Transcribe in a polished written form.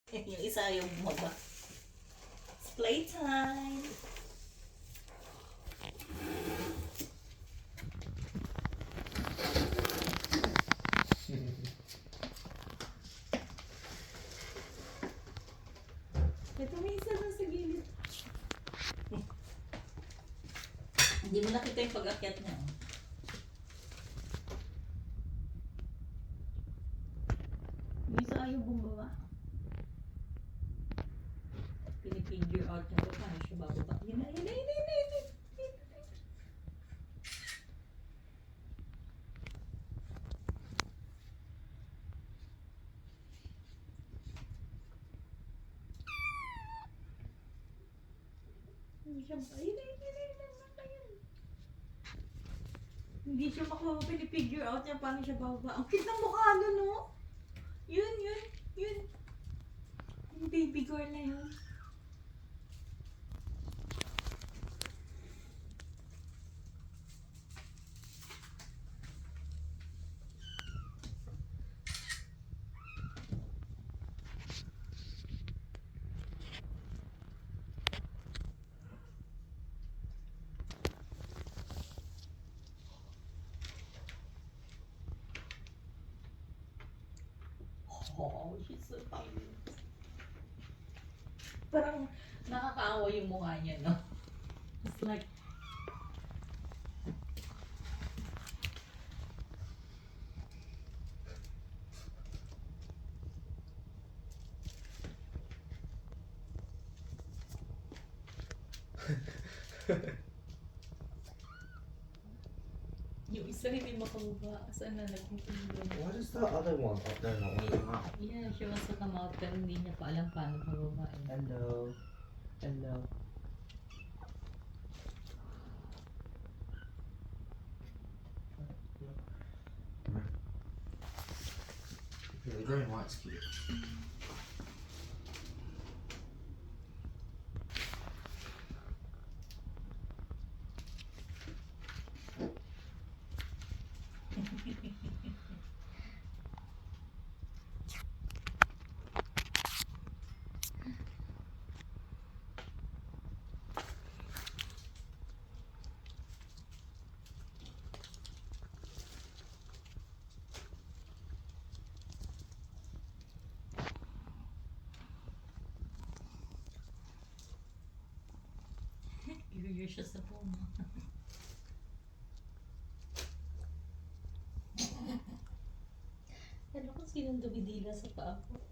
Yung isa yung bumaba. It's playtime! Ito may isa na sa gilid. Hindi mo nakita yung pag-akyat niya. Yung isa ayaw bumaba. Pinipigure out niya ko paano siya bababa. Yun na. Hindi siya makuha, pinipigure out niya paano siya bababa. Ang cute ng mukha nun, no? Yun. Yung baby girl na yun. Oh, she's so tiny. Parang nakakaawa yung mukha niya, no? It's like, yung isa hindi makababa. Saan na nagpipigure? Why does the other one up there not want to come out? Yeah, she wants to come out pero hindi niya pa alam paano pababa. Hello. Hello. Yeah, the grey and white's cute. Figure siya sa phone. Ano kung sinong dumidila sa paa ko?